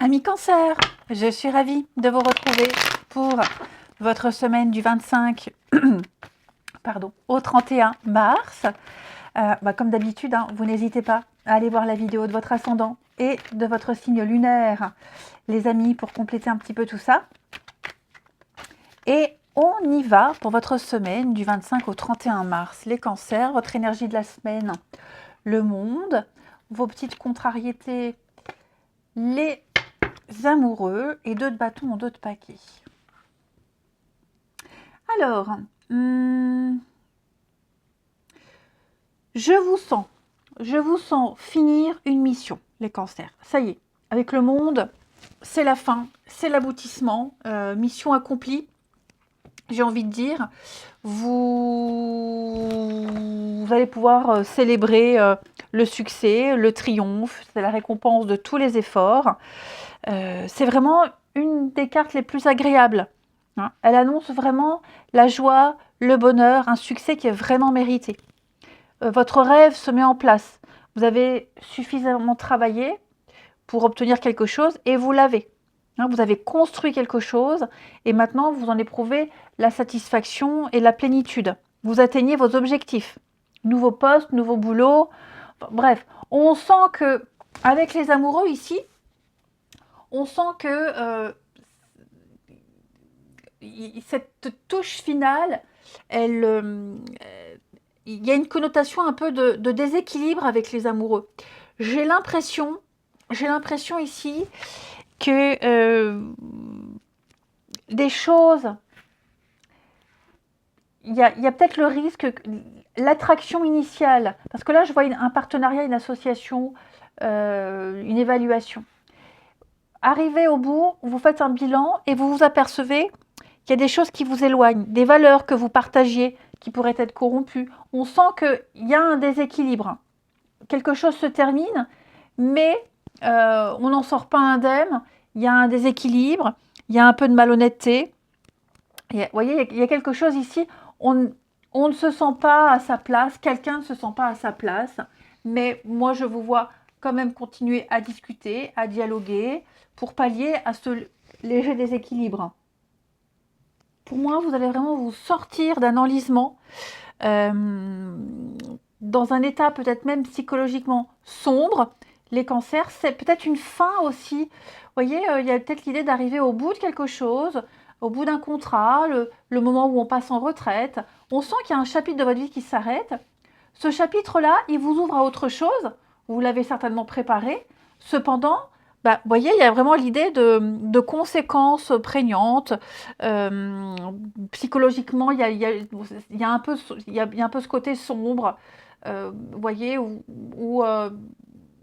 Amis Cancer, je suis ravie de vous retrouver pour votre semaine du 25 au 31 mars. Comme d'habitude, vous n'hésitez pas à aller voir la vidéo de votre ascendant et de votre signe lunaire, les amis, pour compléter un petit peu tout ça. Et on y va pour votre semaine du 25 au 31 mars. Les cancers, votre énergie de la semaine, le monde, vos petites contrariétés, les amoureux et 2 de bâton en 2 de paquet. Alors, je vous sens finir une mission, les cancers. Ça y est, avec le monde, c'est la fin, c'est l'aboutissement, mission accomplie. J'ai envie de dire, vous allez pouvoir célébrer le succès, le triomphe, c'est la récompense de tous les efforts. C'est vraiment une des cartes les plus agréables. Elle annonce vraiment la joie, le bonheur, un succès qui est vraiment mérité. Votre rêve se met en place. Vous avez suffisamment travaillé pour obtenir quelque chose et vous l'avez. Vous avez construit quelque chose et maintenant vous en éprouvez la satisfaction et la plénitude. Vous atteignez vos objectifs. Nouveau poste, nouveau boulot. Bref, on sent que avec les amoureux ici, on sent que cette touche finale, il y a une connotation un peu de déséquilibre avec les amoureux. J'ai l'impression ici que des choses, il y a peut-être le risque, l'attraction initiale, parce que là je vois un partenariat, une association, une évaluation. Arrivé au bout, vous faites un bilan et vous vous apercevez qu'il y a des choses qui vous éloignent, des valeurs que vous partagiez qui pourraient être corrompues. On sent qu'il y a un déséquilibre. Quelque chose se termine, mais on n'en sort pas indemne. Il y a un déséquilibre, il y a un peu de malhonnêteté. Et, vous voyez, il y a quelque chose ici, on ne se sent pas à sa place, quelqu'un ne se sent pas à sa place, mais moi je vous vois quand même continuer à discuter, à dialoguer, pour pallier à ce léger déséquilibre. Pour moi, vous allez vraiment vous sortir d'un enlisement, dans un état peut-être même psychologiquement sombre. Les cancers, c'est peut-être une fin aussi. Vous voyez, il y a peut-être l'idée d'arriver au bout de quelque chose, au bout d'un contrat, le moment où on passe en retraite. On sent qu'il y a un chapitre de votre vie qui s'arrête. Ce chapitre-là, il vous ouvre à autre chose. Vous l'avez certainement préparé. Cependant, vous voyez, il y a vraiment l'idée de conséquences prégnantes. Psychologiquement, il y a un peu ce côté sombre, vous voyez, où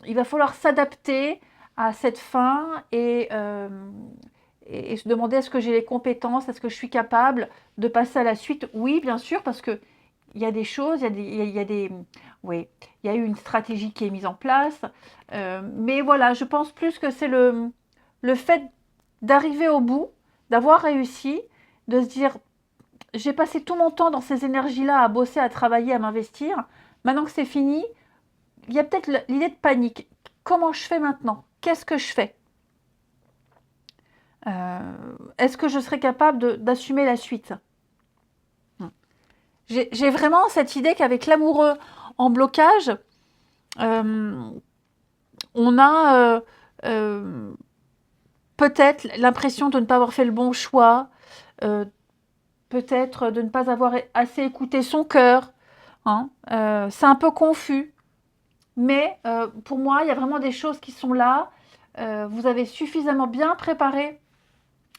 il va falloir s'adapter à cette fin et se demander est-ce que j'ai les compétences, est-ce que je suis capable de passer à la suite. Oui, bien sûr, parce que il y a des choses, oui, il y a eu une stratégie qui est mise en place. Mais voilà, je pense plus que c'est le fait d'arriver au bout, d'avoir réussi, de se dire, j'ai passé tout mon temps dans ces énergies-là à bosser, à travailler, à m'investir. Maintenant que c'est fini, il y a peut-être l'idée de panique. Comment je fais maintenant? Qu'est-ce que je fais? Est-ce que je serai capable d'assumer la suite? J'ai vraiment cette idée qu'avec l'amoureux en blocage, on a peut-être l'impression de ne pas avoir fait le bon choix, peut-être de ne pas avoir assez écouté son cœur. C'est un peu confus, mais pour moi, il y a vraiment des choses qui sont là. Vous avez suffisamment bien préparé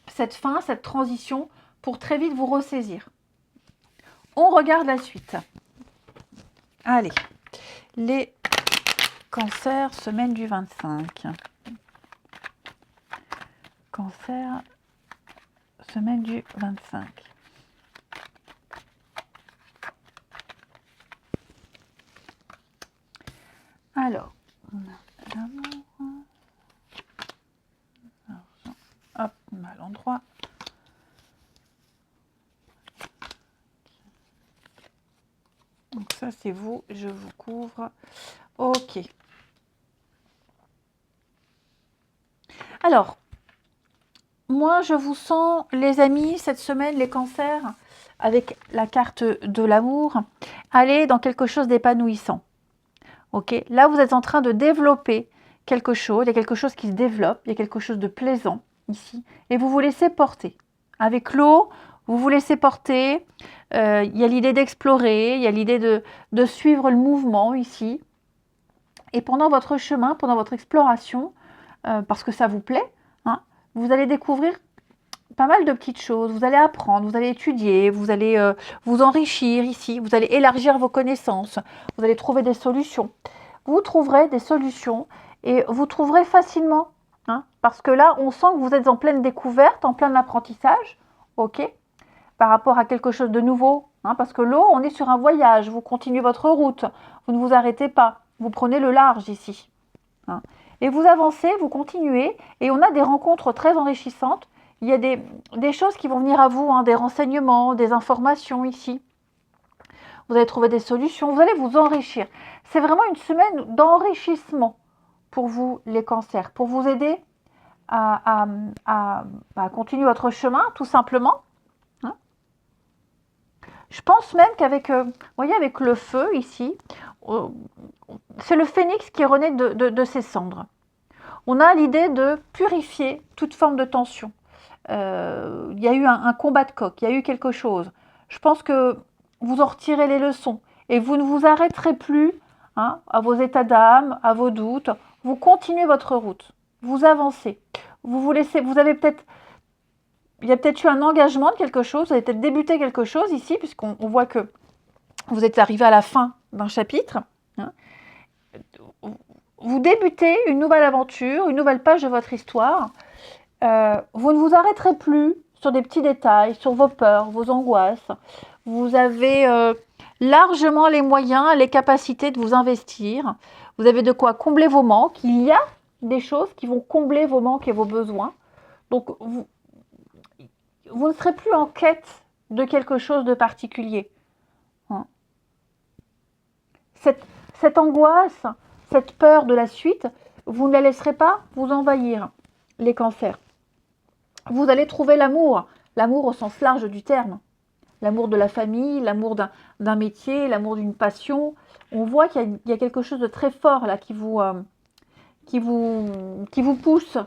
cette fin, cette transition, pour très vite vous ressaisir. On regarde la suite. Allez, les cancers, semaine du 25. Cancer, semaine du 25. Alors, on a l'amour, argent, hop, mal endroit. Donc ça c'est vous, je vous couvre. Ok. Alors, moi, je vous sens, les amis, cette semaine, les cancers, avec la carte de l'amour, aller dans quelque chose d'épanouissant. Ok, là, vous êtes en train de développer quelque chose, il y a quelque chose qui se développe, il y a quelque chose de plaisant ici, et vous vous laissez porter. Avec l'eau, vous vous laissez porter, il y a l'idée d'explorer, il y a l'idée de suivre le mouvement ici. Et pendant votre chemin, pendant votre exploration, parce que ça vous plaît, hein, vous allez découvrir pas mal de petites choses, vous allez apprendre, vous allez étudier, vous allez vous enrichir ici, vous allez élargir vos connaissances, vous allez trouver des solutions. Vous trouverez des solutions et vous trouverez facilement, hein, parce que là, on sent que vous êtes en pleine découverte, en plein apprentissage, ok, par rapport à quelque chose de nouveau, hein, parce que l'eau, on est sur un voyage, vous continuez votre route, vous ne vous arrêtez pas, vous prenez le large ici. Hein. Et vous avancez, vous continuez, et on a des rencontres très enrichissantes. Il y a des choses qui vont venir à vous, hein, des renseignements, des informations ici. Vous allez trouver des solutions, vous allez vous enrichir. C'est vraiment une semaine d'enrichissement pour vous, les cancers, pour vous aider à continuer votre chemin, tout simplement. Hein. Je pense même qu'avec, vous voyez, avec le feu ici, c'est le phénix qui renaît de ses cendres. On a l'idée de purifier toute forme de tension. Il y a eu un combat de coq, il y a eu quelque chose. Je pense que vous en retirez les leçons et vous ne vous arrêterez plus, hein, à vos états d'âme, à vos doutes. Vous continuez votre route, vous avancez. Vous avez peut-être, il y a peut-être eu un engagement de quelque chose, vous avez peut-être débuté quelque chose ici, puisqu'on voit que vous êtes arrivé à la fin d'un chapitre. Hein. Vous débutez une nouvelle aventure, une nouvelle page de votre histoire. Vous ne vous arrêterez plus sur des petits détails, sur vos peurs, vos angoisses. Vous avez largement les moyens, les capacités de vous investir. Vous avez de quoi combler vos manques. Il y a des choses qui vont combler vos manques et vos besoins. Donc, vous ne serez plus en quête de quelque chose de particulier. Hein. Cette angoisse, cette peur de la suite, vous ne la laisserez pas vous envahir, les cancers. Vous allez trouver l'amour, l'amour au sens large du terme. L'amour de la famille, l'amour d'un métier, l'amour d'une passion. On voit qu'il y a quelque chose de très fort là qui vous pousse.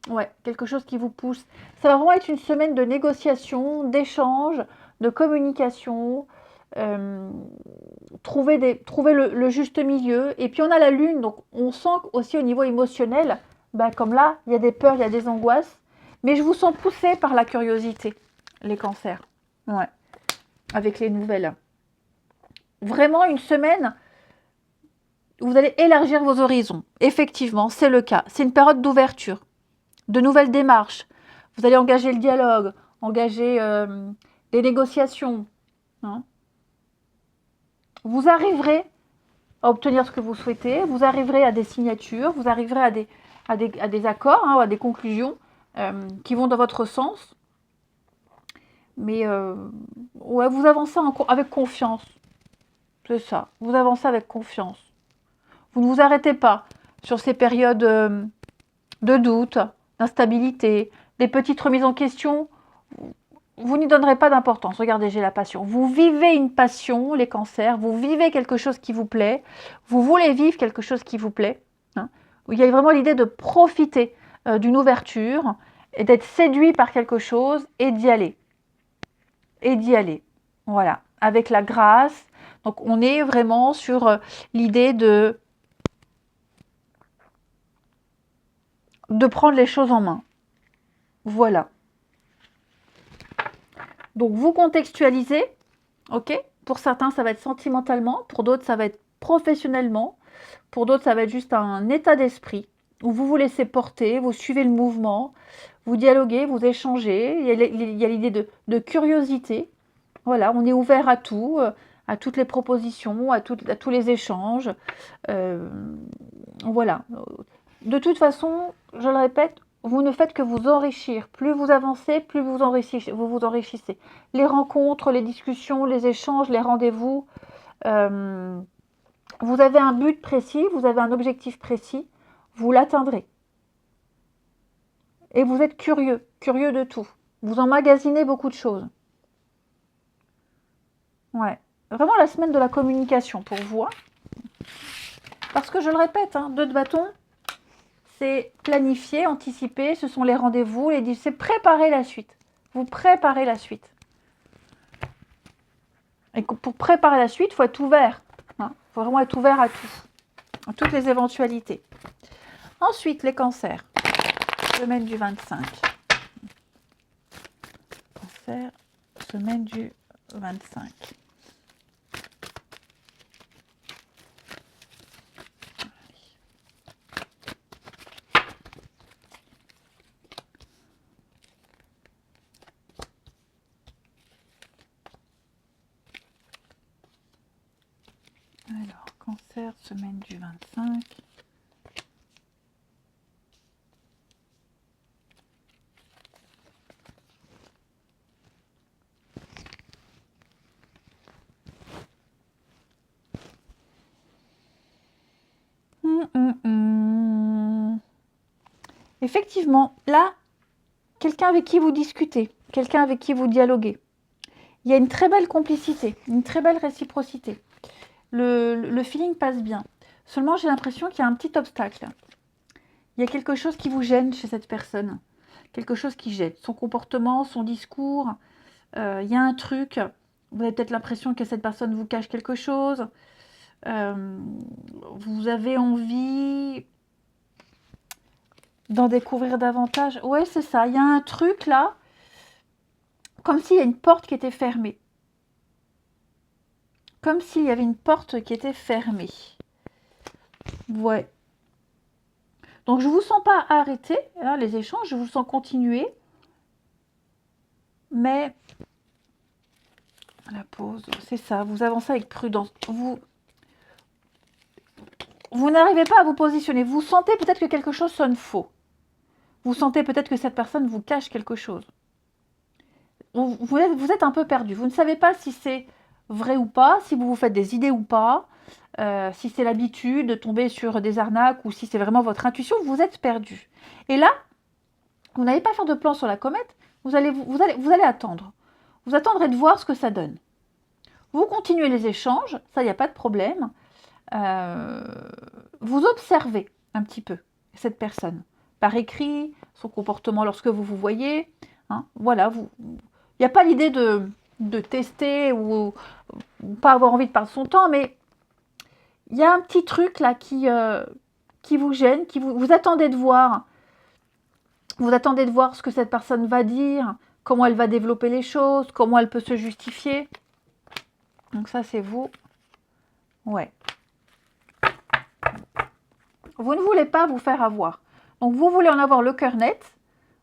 Ouais, quelque chose qui vous pousse. Ça va vraiment être une semaine de négociation, d'échange, de communication. Trouver le juste milieu. Et puis on a la lune, donc on sent aussi au niveau émotionnel, comme là, il y a des peurs, il y a des angoisses. Mais je vous sens poussé par la curiosité, les cancers. Ouais, avec les nouvelles. Vraiment une semaine où vous allez élargir vos horizons. Effectivement, c'est le cas. C'est une période d'ouverture, de nouvelles démarches. Vous allez engager le dialogue, engager des négociations. Hein. Vous arriverez à obtenir ce que vous souhaitez, vous arriverez à des signatures, vous arriverez à des accords, hein, à des conclusions qui vont dans votre sens. Mais ouais, vous avancez avec confiance. C'est ça, vous avancez avec confiance. Vous ne vous arrêtez pas sur ces périodes de doute, d'instabilité, des petites remises en question. Vous n'y donnerez pas d'importance. Regardez, j'ai la passion. Vous vivez une passion, les cancers. Vous vivez quelque chose qui vous plaît. Vous voulez vivre quelque chose qui vous plaît. Hein. Il y a vraiment l'idée de profiter d'une ouverture et d'être séduit par quelque chose et d'y aller. Et d'y aller. Voilà. Avec la grâce. Donc, on est vraiment sur l'idée de prendre les choses en main. Voilà. Donc, vous contextualisez, ok? Pour certains, ça va être sentimentalement. Pour d'autres, ça va être professionnellement. Pour d'autres, ça va être juste un état d'esprit où vous vous laissez porter, vous suivez le mouvement, vous dialoguez, vous échangez. Il y a l'idée de curiosité. Voilà, on est ouvert à tout, à toutes les propositions, à tous les échanges. Voilà. De toute façon, je le répète, vous ne faites que vous enrichir. Plus vous avancez, plus vous vous enrichissez. Les rencontres, les discussions, les échanges, les rendez-vous. Vous avez un but précis, vous avez un objectif précis, vous l'atteindrez. Et vous êtes curieux, curieux de tout. Vous emmagasinez beaucoup de choses. Ouais. Vraiment la semaine de la communication pour vous. Hein. Parce que je le répète, hein, 2 de bâton, c'est planifier, anticiper, ce sont les rendez-vous, c'est préparer la suite. Vous préparez la suite. Et pour préparer la suite, il faut être ouvert. Hein. Il faut vraiment être ouvert à tout, à toutes les éventualités. Ensuite, les cancers. Semaine du 25. Cancer, semaine du 25. Alors, cancer, semaine du 25. Effectivement, là, quelqu'un avec qui vous discutez, quelqu'un avec qui vous dialoguez. Il y a une très belle complicité, une très belle réciprocité. Le feeling passe bien. Seulement, j'ai l'impression qu'il y a un petit obstacle. Il y a quelque chose qui vous gêne chez cette personne. Quelque chose qui gêne. Son comportement, son discours. Il y a un truc. Vous avez peut-être l'impression que cette personne vous cache quelque chose. Vous avez envie d'en découvrir davantage. Ouais, c'est ça. Il y a un truc là. Comme s'il y a une porte qui était fermée. Comme s'il y avait une porte qui était fermée. Ouais. Donc, je ne vous sens pas arrêter hein, les échanges, je vous sens continuer. Mais, la pause, c'est ça, vous avancez avec prudence. Vous n'arrivez pas à vous positionner. Vous sentez peut-être que quelque chose sonne faux. Vous sentez peut-être que cette personne vous cache quelque chose. Vous êtes un peu perdu. Vous ne savez pas si c'est vrai ou pas, si vous vous faites des idées ou pas, si c'est l'habitude de tomber sur des arnaques ou si c'est vraiment votre intuition, vous êtes perdu. Et là, vous n'allez pas faire de plan sur la comète, vous allez attendre. Vous attendrez de voir ce que ça donne. Vous continuez les échanges, ça, il n'y a pas de problème. Vous observez un petit peu cette personne, par écrit, son comportement lorsque vous vous voyez. Hein, voilà, il n'y a pas l'idée de tester ou pas avoir envie de perdre son temps, mais il y a un petit truc là qui vous gêne, vous attendez de voir. Vous attendez de voir ce que cette personne va dire, comment elle va développer les choses, comment elle peut se justifier. Donc ça, c'est vous. Ouais. Vous ne voulez pas vous faire avoir. Donc, vous voulez en avoir le cœur net.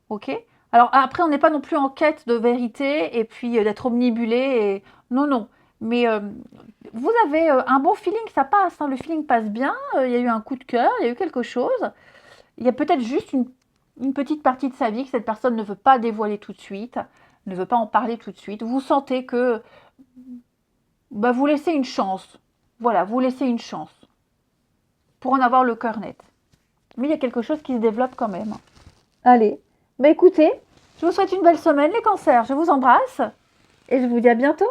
OK. Alors, après, on n'est pas non plus en quête de vérité et puis d'être omnibulé. Et... Non, non. Mais vous avez un bon feeling, ça passe. Hein, le feeling passe bien. Il y a eu un coup de cœur, il y a eu quelque chose. Il y a peut-être juste une petite partie de sa vie que cette personne ne veut pas dévoiler tout de suite, ne veut pas en parler tout de suite. Vous sentez que bah, vous laissez une chance. Voilà, vous laissez une chance pour en avoir le cœur net. Mais il y a quelque chose qui se développe quand même. Allez, bah écoutez, je vous souhaite une belle semaine les cancers. Je vous embrasse et je vous dis à bientôt.